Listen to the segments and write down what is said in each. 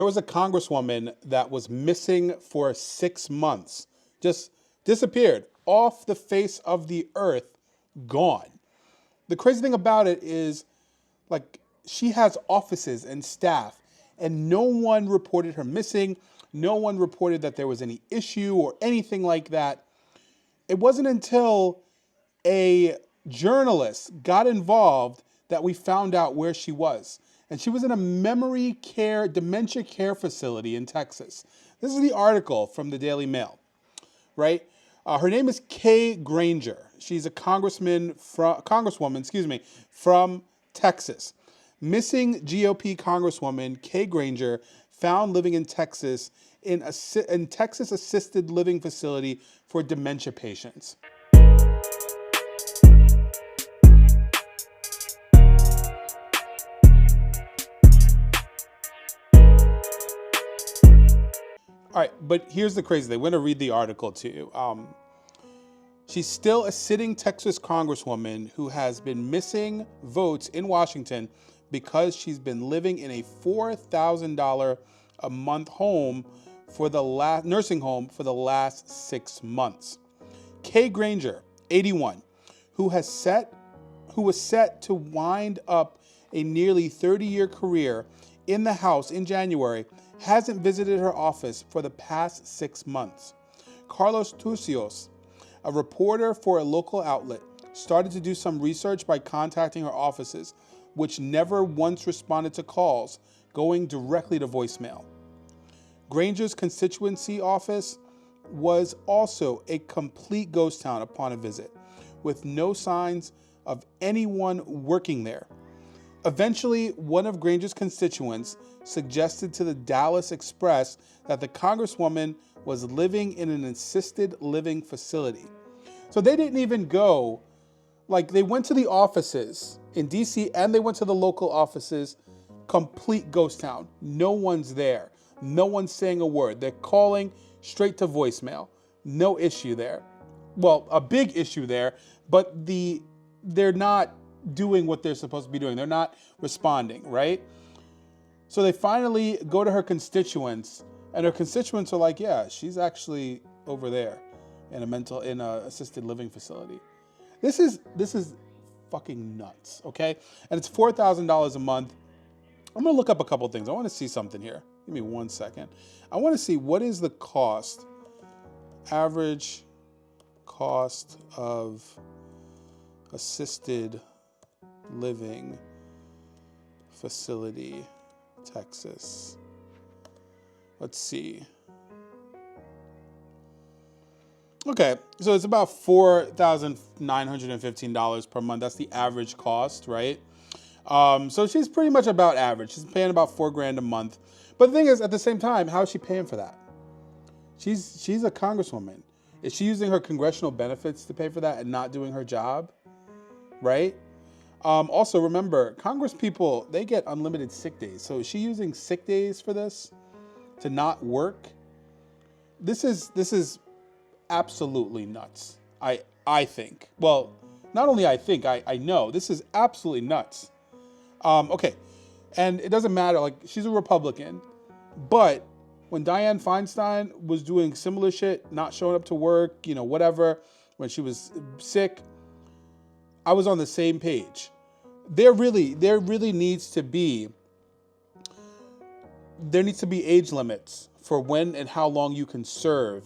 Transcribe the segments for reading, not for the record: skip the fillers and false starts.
There was a congresswoman that was missing for 6 months, just disappeared off the face of the earth, gone. The crazy thing about it is, like, she has offices and staff, and no one reported her missing. No one reported that there was any issue or anything like that. It wasn't until a journalist got involved that we found out where she was. And she was in a memory care, dementia care facility in Texas. This is the article from the Daily Mail, right? Her name is Kay Granger. She's a congresswoman, from Texas. Missing GOP Congresswoman Kay Granger found living in Texas in Texas assisted living facility for dementia patients. All right, but here's the crazy thing. We're going to read the article to you. She's still a sitting Texas congresswoman who has been missing votes in Washington because she's been living in a $4,000 a month nursing home for the last 6 months. Kay Granger, 81, who was set to wind up a nearly 30-year career in the House in January, hasn't visited her office for the past 6 months. Carlos Tucios, a reporter for a local outlet, started to do some research by contacting her offices, which never once responded to calls, going directly to voicemail. Granger's constituency office was also a complete ghost town upon a visit, with no signs of anyone working there. Eventually, one of Granger's constituents suggested to the Dallas Express that the congresswoman was living in an assisted living facility. So they didn't even go, they went to the offices in DC and they went to the local offices, complete ghost town. No one's there. No one's saying a word. They're calling straight to voicemail. No issue there. Well, a big issue there, but they're not doing what they're supposed to be doing. They're not responding, right? So they finally go to her constituents, and her constituents are like, yeah, she's actually over there in a assisted living facility. This is fucking nuts, okay? And it's $4,000 a month. I'm gonna look up a couple things. I want to see something here. Give me 1 second. I want to see what is the average cost of assisted living facility, Texas. Let's see. Okay, so it's about $4,915 per month. That's the average cost, right? So she's pretty much about average. She's paying about $4,000 a month. But the thing is, at the same time, how is she paying for that? She's a congresswoman. Is she using her congressional benefits to pay for that and not doing her job? Right? Also, remember, Congress people, they get unlimited sick days. So is she using sick days for this to not work? This is absolutely nuts. I think. Well, not only I think, I know. This is absolutely nuts. Okay. And it doesn't matter. She's a Republican. But when Dianne Feinstein was doing similar shit, not showing up to work, whatever, when she was sick, I was on the same page. There needs to be age limits for when and how long you can serve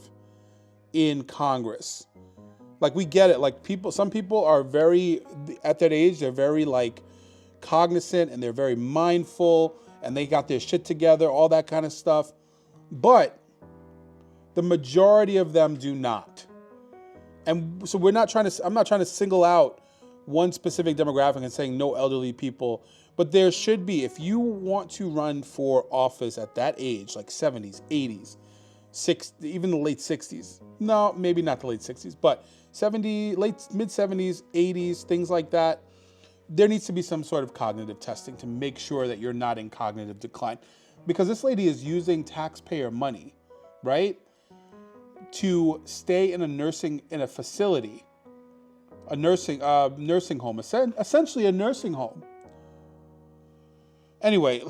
in Congress. We get it. Some people are very, at that age, they're very cognizant and they're very mindful and they got their shit together, all that kind of stuff. But the majority of them do not. And so I'm not trying to single out one specific demographic and saying no elderly people, but there should be, if you want to run for office at that age, 70s, 80s, 60s, even the late 60s. No, maybe not the late 60s, but mid 70s, 80s, things like that. There needs to be some sort of cognitive testing to make sure that you're not in cognitive decline. Because this lady is using taxpayer money, right, to stay in a facility, a nursing home, essentially a nursing home. Anyway,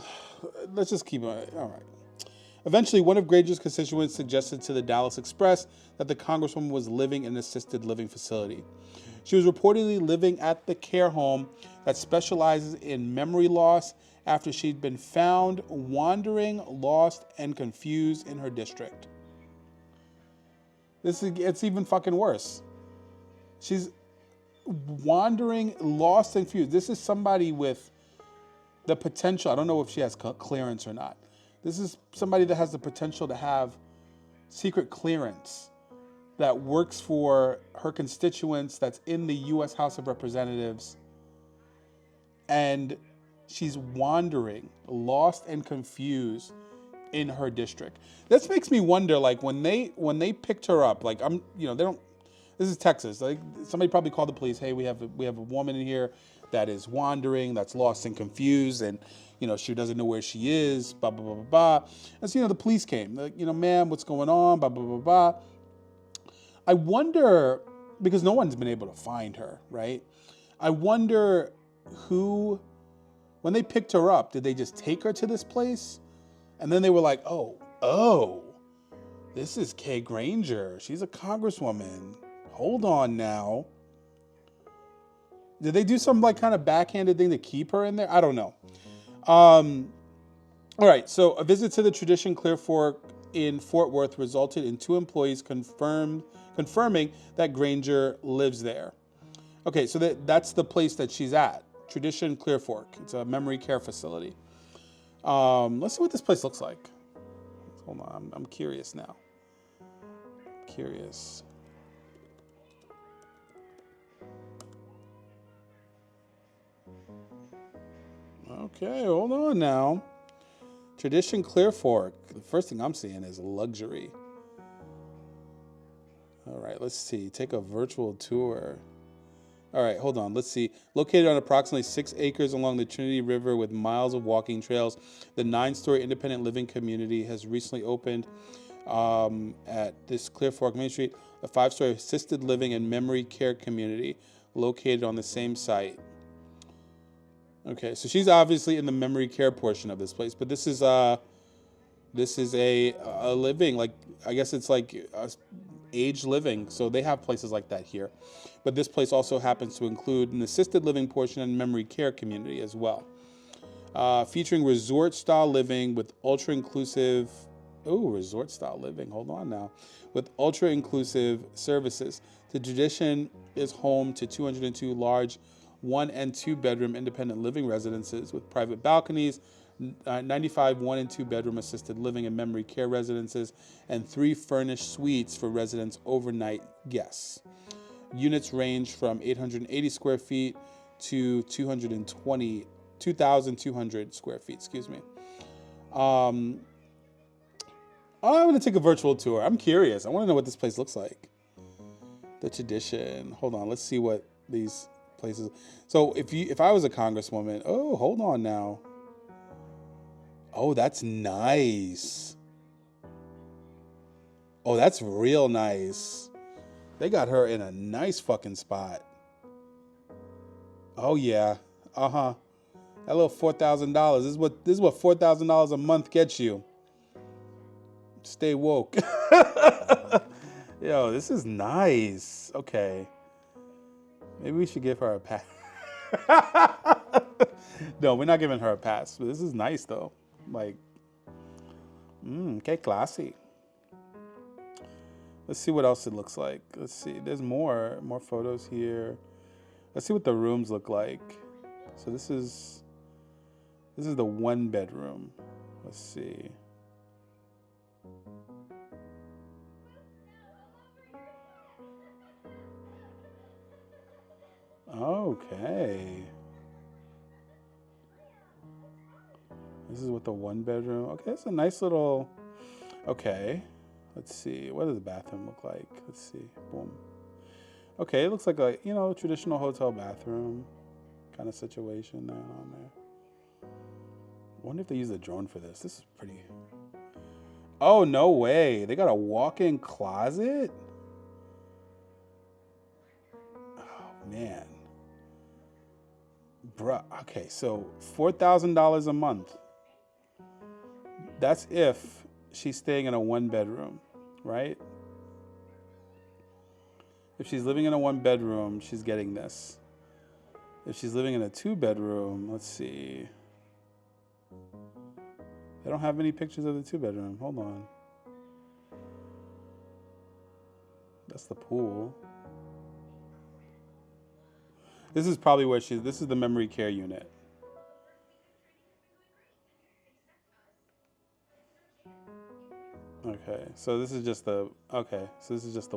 let's just keep it. All right. Eventually, one of Granger's constituents suggested to the Dallas Express that the Congresswoman was living in an assisted living facility. She was reportedly living at the care home that specializes in memory loss after she'd been found wandering, lost, and confused in her district. It's even fucking worse. She's wandering, lost, and confused. This is somebody with the potential. I don't know if she has clearance or not. This is somebody that has the potential to have secret clearance, that works for her constituents, that's in the U.S. House of Representatives, and she's wandering, lost and confused in her district. This makes me wonder, like, when they picked her up, like, they don't. This is Texas. Like, somebody probably called the police. Hey, we have a woman in here that is wandering, that's lost and confused, and she doesn't know where she is. Blah blah blah blah blah. And so the police came. Like, ma'am, what's going on? Blah blah blah blah. I wonder, because no one's been able to find her, right? I wonder who, when they picked her up, did they just take her to this place? And then they were like, oh, this is Kay Granger. She's a congresswoman. Hold on now. Did they do some kind of backhanded thing to keep her in there? I don't know. All right, so a visit to the Tradition Clear Fork in Fort Worth resulted in 2 employees confirming that Granger lives there. Okay, so that's the place that she's at, Tradition Clear Fork. It's a memory care facility. Let's see what this place looks like. Hold on, I'm curious now. Curious. Okay, hold on now. Tradition Clear Fork. The first thing I'm seeing is luxury. All right, let's see. Take a virtual tour. All right, hold on. Let's see. Located on approximately 6 acres along the Trinity River with miles of walking trails, the 9-story independent living community has recently opened at this Clear Fork Main Street, a 5-story assisted living and memory care community located on the same site. Okay, so she's obviously in the memory care portion of this place, but this is a living, like, I guess it's like aged living. So they have places like that here, but this place also happens to include an assisted living portion and memory care community as well, featuring resort style living with ultra inclusive. Oh, resort style living. Hold on now, with ultra inclusive services. The Tradition is home to 202 large 1- and 2-bedroom independent living residences with private balconies, 95 1- and 2-bedroom assisted living and memory care residences, and 3 furnished suites for residents' overnight guests. Units range from 880 square feet to 2,200 square feet. Excuse me. I'm going to take a virtual tour. I'm curious. I want to know what this place looks like. The Tradition. Hold on. Let's see what these places. So if I was a congresswoman, oh, hold on now. Oh, that's nice. Oh, that's real nice. They got her in a nice fucking spot. Oh yeah. Uh-huh. That little $4,000. This is what $4,000 a month gets you. Stay woke. Yo, this is nice. Okay. Maybe we should give her a pass. No, we're not giving her a pass. But this is nice though. Like, okay, classy. Let's see what else it looks like. Let's see. There's more photos here. Let's see what the rooms look like. So this is the 1-bedroom. Let's see. Okay. This is what the 1-bedroom. Okay, that's a nice little. Okay. Let's see. What does the bathroom look like? Let's see. Boom. Okay, it looks like a, traditional hotel bathroom kind of situation there on there. I wonder if they use a drone for this. This is pretty. Oh, no way. They got a walk-in closet? Oh, man. Bruh. Okay, so $4,000 a month. That's if she's staying in a 1-bedroom, right? If she's living in a 1-bedroom, she's getting this. If she's living in a 2-bedroom, let's see. They don't have any pictures of the 2-bedroom. Hold on. That's the pool. This is probably where this is the memory care unit. Okay, so this is just the,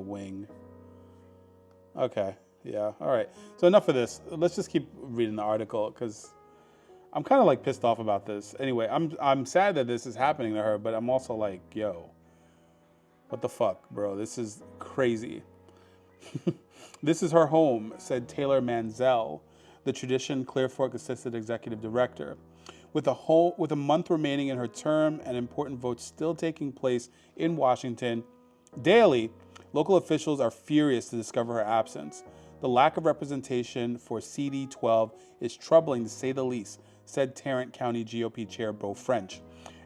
wing. Okay, yeah, all right. So enough of this. Let's just keep reading the article because I'm kind of like pissed off about this. Anyway, I'm sad that this is happening to her, but I'm also like, yo, what the fuck, bro? This is crazy. This is her home, said Taylor Manzel, the Tradition Clear Fork Assistant Executive Director. With a month remaining in her term and important votes still taking place in Washington daily, local officials are furious to discover her absence. The lack of representation for CD12 is troubling to say the least, said Tarrant County GOP Chair Beau French.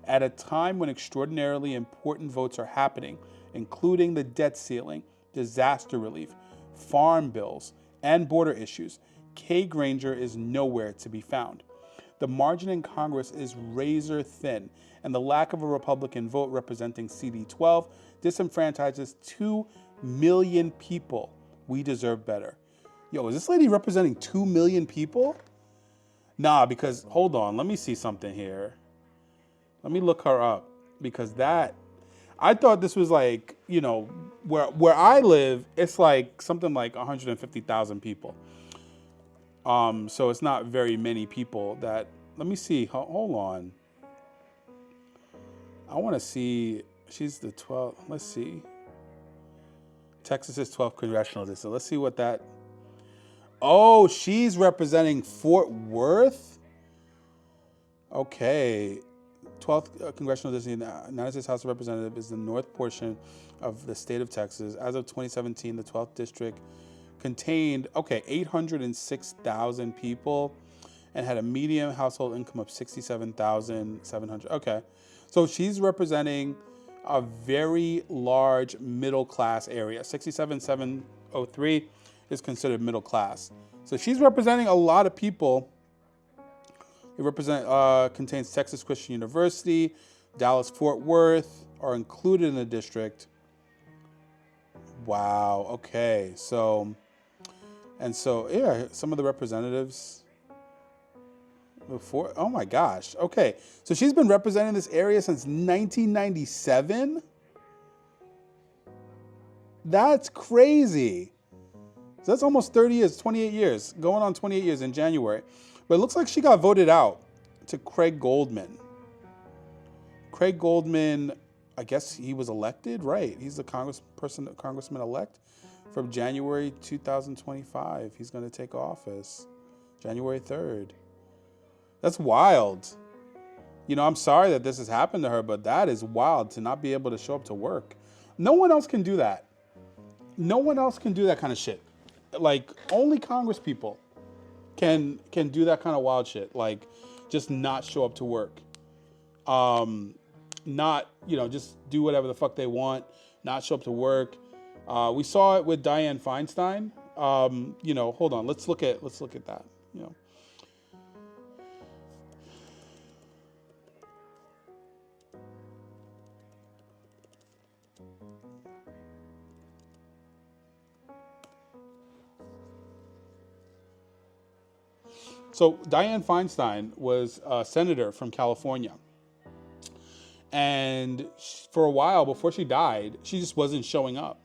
At a time when extraordinarily important votes are happening, including the debt ceiling, disaster relief, farm bills, and border issues, Kay Granger is nowhere to be found. The margin in Congress is razor thin, and the lack of a Republican vote representing CD12 disenfranchises 2 million people. We deserve better. Yo, is this lady representing 2 million people? Nah, because, hold on, let me see something here. Let me look her up, because I thought this was like, you know, where I live, it's like something like 150,000 people. So it's not very many people that, let me see, hold on. I want to see, she's the 12th, let's see. Texas's 12th congressional district. Let's see what that, oh, she's representing Fort Worth? Okay. 12th congressional district, United States House of Representatives is the north portion of the state of Texas. As of 2017, the 12th district contained, 806,000 people and had a median household income of $67,700. Okay, so she's representing a very large middle class area. 67,703 is considered middle class. So she's representing a lot of people. It contains Texas Christian University, Dallas, Fort Worth are included in the district. Wow. Okay. So yeah, some of the representatives before. Oh my gosh. Okay. So she's been representing this area since 1997. That's crazy. So that's almost 30 years, 28 years, going on 28 years in January. But it looks like she got voted out to Craig Goldman. Craig Goldman, I guess he was elected, right? He's the congressman-elect from January 2025. He's going to take office January 3rd. That's wild. You know, I'm sorry that this has happened to her, but that is wild to not be able to show up to work. No one else can do that. No one else can do that kind of shit. Like, only Congress people can do that kind of wild shit, like just not show up to work, not, you know, just do whatever the fuck they want, not show up to work. We saw it with Dianne Feinstein. You know, hold on, let's look at that. You know, so Dianne Feinstein was a senator from California. And for a while before she died, she just wasn't showing up.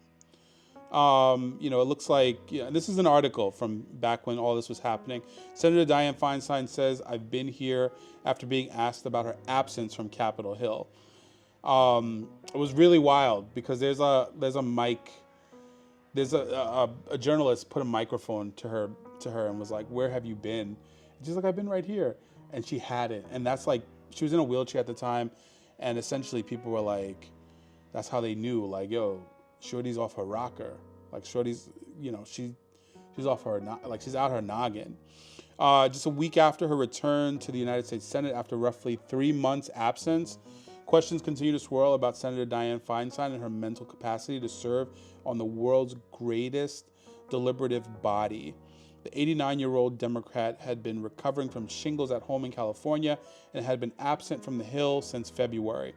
You know, it looks like, yeah, this is an article from back when all this was happening. Senator Dianne Feinstein says, "I've been here after being asked about her absence from Capitol Hill." It was really wild because there's a journalist put a microphone to her and was like, "Where have you been?" She's like, "I've been right here." And she hadn't. And that's like, she was in a wheelchair at the time. And essentially people were like, that's how they knew, like, yo, Shorty's off her rocker. Like, Shorty's, you know, she's off her, like, she's out her noggin. Just a week after her return to the United States Senate after roughly 3 months absence, Questions continue to swirl about Senator Dianne Feinstein and her mental capacity to serve on the world's greatest deliberative body. The 89-year-old Democrat had been recovering from shingles at home in California and had been absent from the Hill since February.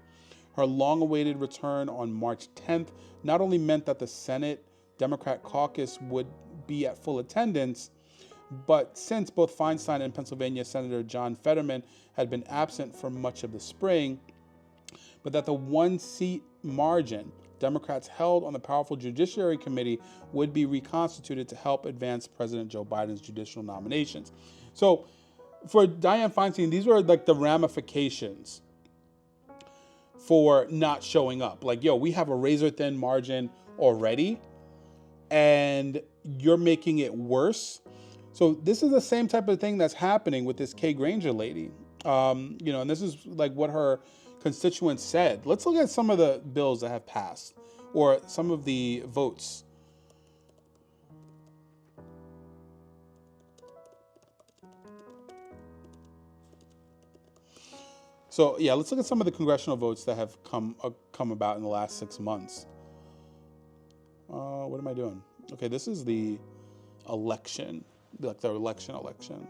Her long-awaited return on March 10th not only meant that the Senate Democrat caucus would be at full attendance, but since both Feinstein and Pennsylvania Senator John Fetterman had been absent for much of the spring, but that the one-seat margin Democrats held on the powerful Judiciary Committee would be reconstituted to help advance President Joe Biden's judicial nominations. So for Dianne Feinstein, these were like the ramifications for not showing up. Like, yo, we have a razor-thin margin already, and you're making it worse. So this is the same type of thing that's happening with this Kay Granger lady. And this is like what her constituents said. Let's look at some of the bills that have passed, or some of the votes. So yeah, let's look at some of the congressional votes that have come about in the last 6 months. What am I doing? Okay, this is the election, like the election.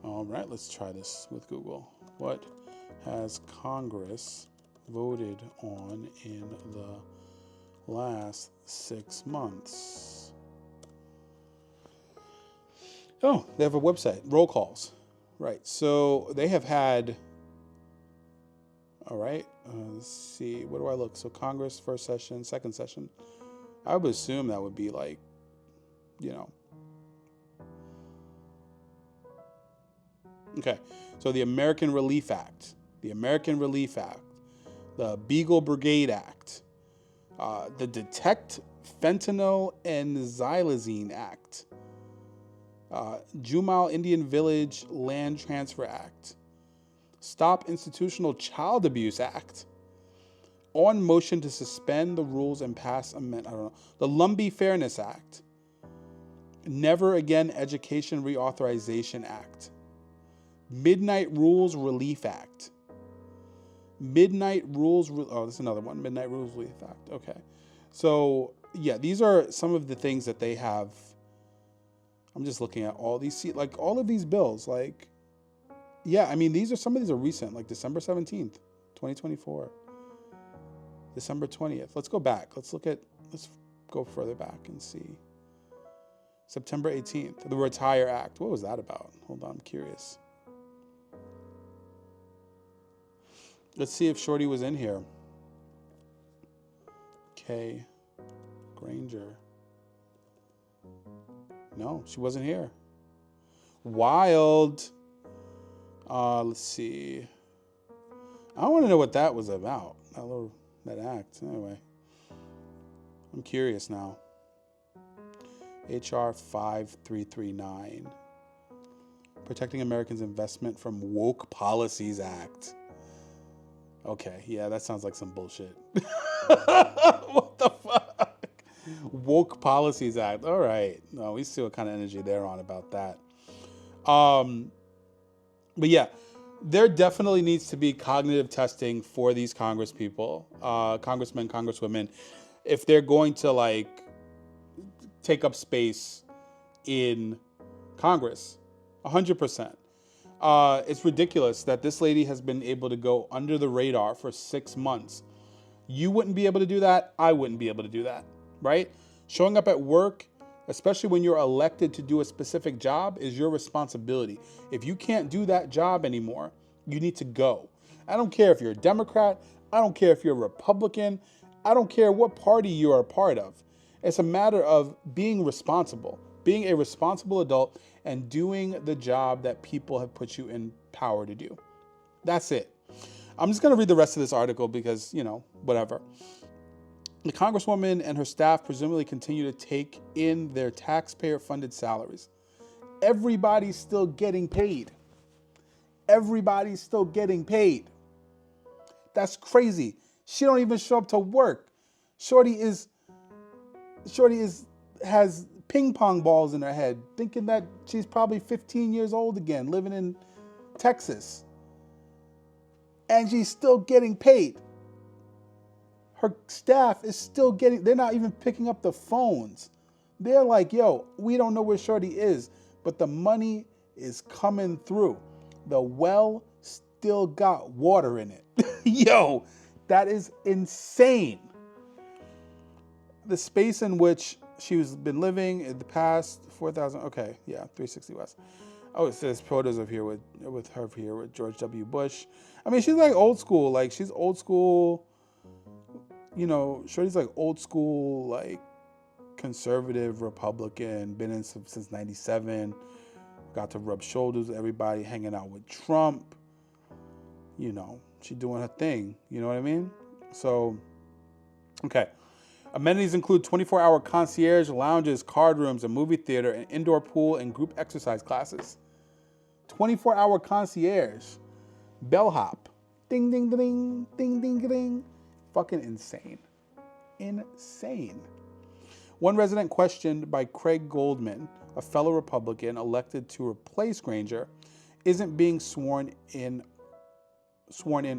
All right, let's try this with Google. What has Congress voted on in the last 6 months? Oh, they have a website, roll calls. Right, so they have had, all right, let's see, what do I look? So Congress, first session, second session. I would assume that would be like, Okay, so the American Relief Act, the Beagle Brigade Act, the Detect Fentanyl and Xylazine Act, Jumal Indian Village Land Transfer Act, Stop Institutional Child Abuse Act, on motion to suspend the rules and pass amendment, the Lumbee Fairness Act, Never Again Education Reauthorization Act, Midnight Rules Relief Act, that's another one, Midnight Rules Relief Act. Okay. So, yeah, these are some of the things that they have. I'm just looking at all these, like all of these bills, like, yeah, I mean, some of these are recent, like December 17th, 2024, December 20th. Let's go back. Let's go further back and see. September 18th, the Retire Act. What was that about? Hold on, I'm curious. Let's see if Shorty was in here. Kay Granger. No, she wasn't here. Wild. Let's see. I want to know what that was about. That act. Anyway, I'm curious now. HR 5339. Protecting Americans' Investment from Woke Policies Act. Okay, yeah, that sounds like some bullshit. What the fuck? Woke Policies Act. All right. No, we see what kind of energy they're on about that. But yeah, there definitely needs to be cognitive testing for these congressmen, congresswomen, if they're going to like take up space in Congress. 100%. It's ridiculous that this lady has been able to go under the radar for 6 months. You wouldn't be able to do that. I wouldn't be able to do that, right? Showing up at work, especially when you're elected to do a specific job, is your responsibility. If you can't do that job anymore, you need to go. I don't care if you're a Democrat. I don't care if you're a Republican. I don't care what party you are a part of. It's a matter of being responsible, being a responsible adult, and doing the job that people have put you in power to do. That's it. I'm just going to read the rest of this article because, whatever. The Congresswoman and her staff presumably continue to take in their taxpayer-funded salaries. Everybody's still getting paid. Everybody's still getting paid. That's crazy. She don't even show up to work. Shorty is Shorty has ping pong balls in her head, thinking that she's probably 15 years old again, living in Texas. And she's still getting paid. Her staff is still they're not even picking up the phones. They're like, yo, we don't know where Shorty is, but the money is coming through. The well still got water in it. Yo, that is insane. The space in which she's been living in the past 4,000, okay, yeah, 360 West. Oh, it says photos of here with her here with George W. Bush. I mean, she's like old school. Like, she's old school, you know, Shorty's like old school, like conservative Republican, been in since 97, got to rub shoulders with everybody, hanging out with Trump. You know, she doing her thing. You know what I mean? So, okay. Amenities include 24-hour concierge, lounges, card rooms, a movie theater, an indoor pool, and group exercise classes. 24-hour concierge. Bellhop. Ding, ding, ding, ding, ding, ding. Fucking insane. Insane. One resident questioned by Craig Goldman, a fellow Republican elected to replace Granger, isn't being sworn in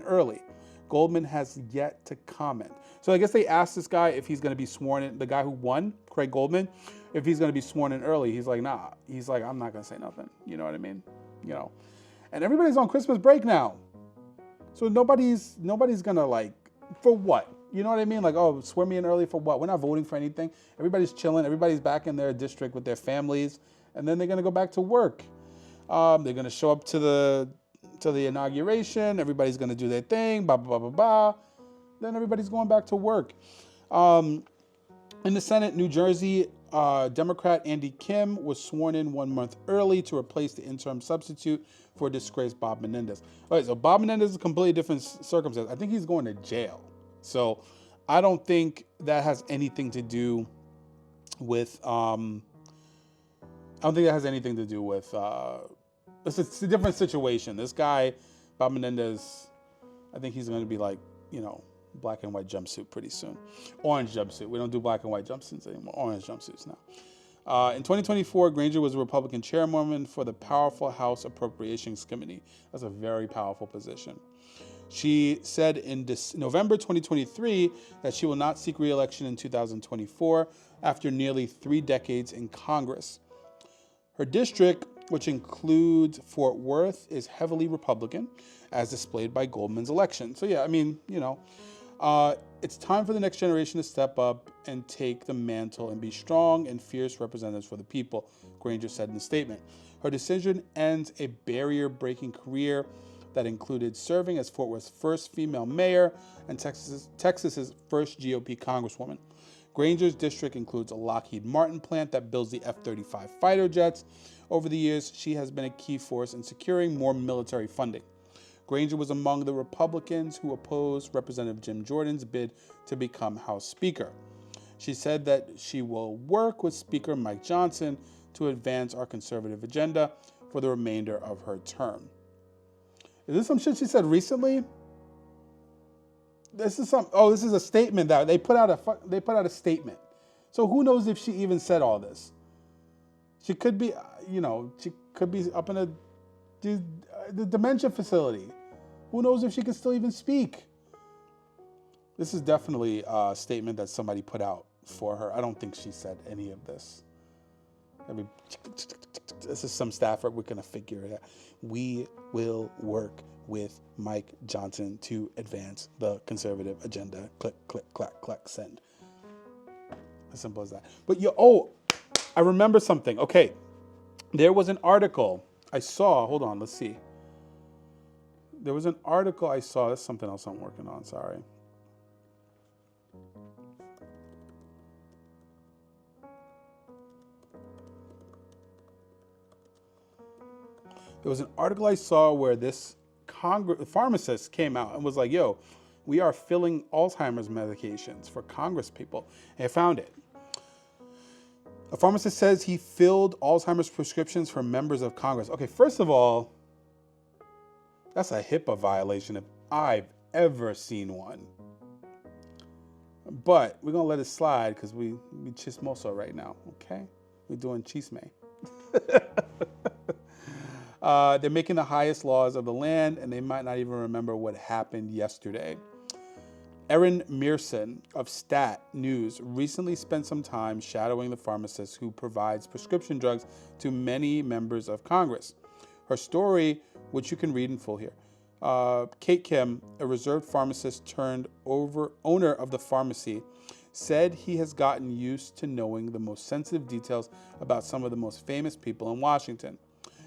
early. Goldman has yet to comment. So I guess they asked this guy if he's going to be sworn in, the guy who won, Craig Goldman, if he's going to be sworn in early. He's like, nah. He's like, I'm not going to say nothing. You know what I mean? You know. And everybody's on Christmas break now. So nobody's going to, like, for what? You know what I mean? Like, oh, swear me in early for what? We're not voting for anything. Everybody's chilling. Everybody's back in their district with their families. And then they're going to go back to work. They're going to show up to the inauguration. Everybody's going to do their thing. Blah, blah, blah, blah, blah. Then everybody's going back to work. In the Senate, New Jersey, Democrat Andy Kim was sworn in 1 month early to replace the interim substitute for disgraced Bob Menendez. All right, so Bob Menendez is a completely different circumstance. I think he's going to jail. So I don't think that has anything to do with, it's a different situation. This guy, Bob Menendez, I think he's going to be like, you know, black and white jumpsuit pretty soon. Orange jumpsuit. We don't do black and white jumpsuits anymore. Orange jumpsuits now. In 2024, Granger was a Republican chairwoman for the powerful House Appropriations Committee. That's a very powerful position. She said in November 2023 that she will not seek re-election in 2024 after nearly 3 decades in Congress. Her district, which includes Fort Worth, is heavily Republican, as displayed by Goldman's election. So yeah, I mean, you know, it's time for the next generation to step up and take the mantle and be strong and fierce representatives for the people, Granger said in a statement. Her decision ends a barrier-breaking career that included serving as Fort Worth's first female mayor and Texas's first GOP congresswoman. Granger's district includes a Lockheed Martin plant that builds the F-35 fighter jets. Over the years, she has been a key force in securing more military funding. Granger was among the Republicans who opposed Representative Jim Jordan's bid to become House Speaker. She said that she will work with Speaker Mike Johnson to advance our conservative agenda for the remainder of her term. Is this some shit she said recently? This is a statement that they put out a statement. So who knows if she even said all this? She could be, you know, she could be up in the dementia facility. Who knows if she can still even speak? This is definitely a statement that somebody put out for her. I don't think she said any of this. I mean, this is some staffer. We're going to figure it out. We will work with Mike Johnson to advance the conservative agenda. Click, click, clack, clack, send. As simple as that. But I remember something. Okay. There was an article I saw. Hold on. Let's see. There was an article I saw. That's something else I'm working on. Sorry. There was an article I saw where this pharmacist came out and was like, yo, we are filling Alzheimer's medications for Congress people. And I found it. A pharmacist says he filled Alzheimer's prescriptions for members of Congress. Okay, first of all, that's a HIPAA violation if I've ever seen one. But we're going to let it slide because we chismoso right now, okay? We're doing chisme. They're making the highest laws of the land, and they might not even remember what happened yesterday. Erin Mearson of Stat News recently spent some time shadowing the pharmacist who provides prescription drugs to many members of Congress. Her story, which you can read in full here. Kate Kim, a reserved pharmacist turned owner of the pharmacy, said he has gotten used to knowing the most sensitive details about some of the most famous people in Washington.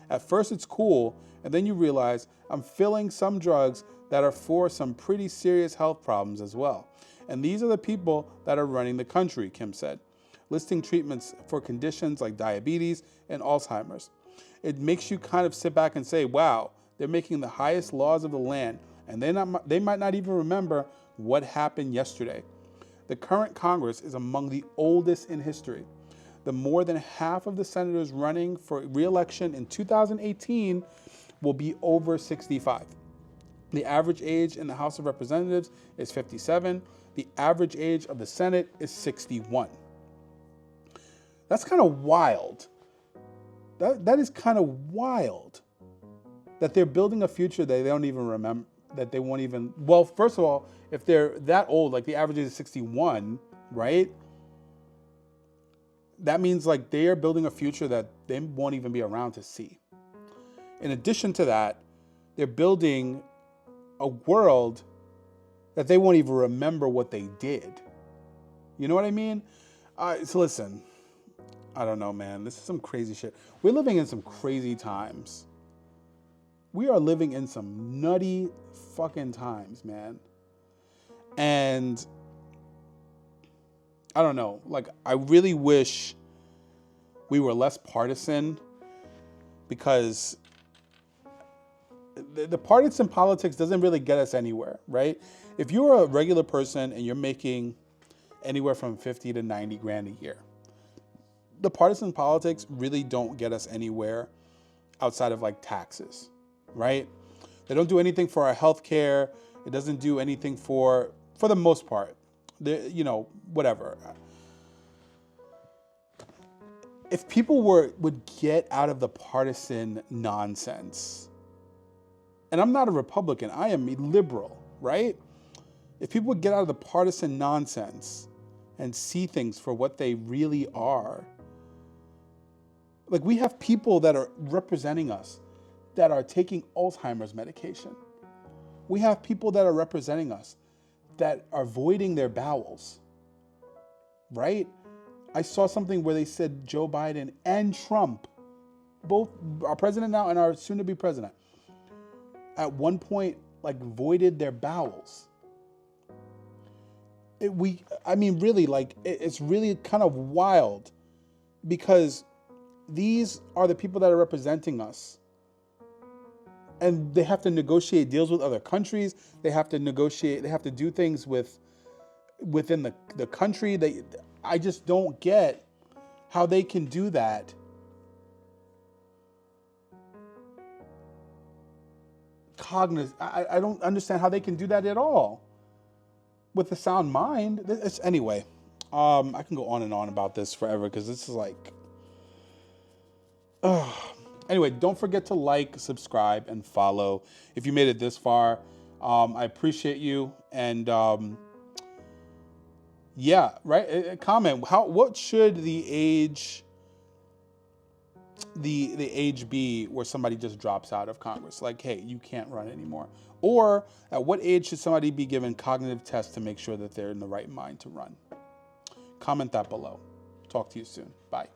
At first it's cool, and then you realize I'm filling some drugs that are for some pretty serious health problems as well. And these are the people that are running the country, Kim said, listing treatments for conditions like diabetes and Alzheimer's. It makes you kind of sit back and say, wow, they're making the highest laws of the land, and they might not even remember what happened yesterday. The current Congress is among the oldest in history. The more than half of the senators running for re-election in 2018 will be over 65. The average age in the House of Representatives is 57. The average age of the Senate is 61. That's kind of wild. That is kind of wild that they're building a future that they don't even remember, that they won't even, well, first of all, if they're that old, like the average age is 61, right? That means like they are building a future that they won't even be around to see. In addition to that, they're building a world that they won't even remember what they did. You know what I mean? So listen, I don't know, man. This is some crazy shit. We're living in some crazy times. We are living in some nutty fucking times, man. And I don't know, like, I really wish we were less partisan, because the partisan politics doesn't really get us anywhere, right? If you're a regular person and you're making anywhere from 50 to 90 grand a year, the partisan politics really don't get us anywhere outside of like taxes, right? They don't do anything for our health care. It doesn't do anything for the most part, whatever. If people would get out of the partisan nonsense, and I'm not a Republican, I am a liberal, right? If people would get out of the partisan nonsense and see things for what they really are, like we have people that are representing us that are taking Alzheimer's medication. We have people that are representing us that are voiding their bowels, right? I saw something where they said Joe Biden and Trump, both our president now and our soon-to-be president, at one point, like, voided their bowels. It's really kind of wild, because these are the people that are representing us. And they have to negotiate deals with other countries. They have to negotiate, they have to do things within the country. I just don't get how they can do that. I don't understand how they can do that at all with a sound mind. Anyway, I can go on and on about this forever, because this is like, anyway, don't forget to like, subscribe, and follow if you made it this far. I appreciate you. And yeah, right. Comment what should the age be where somebody just drops out of Congress? Like, hey, you can't run anymore. Or at what age should somebody be given cognitive tests to make sure that they're in the right mind to run? Comment that below. Talk to you soon. Bye.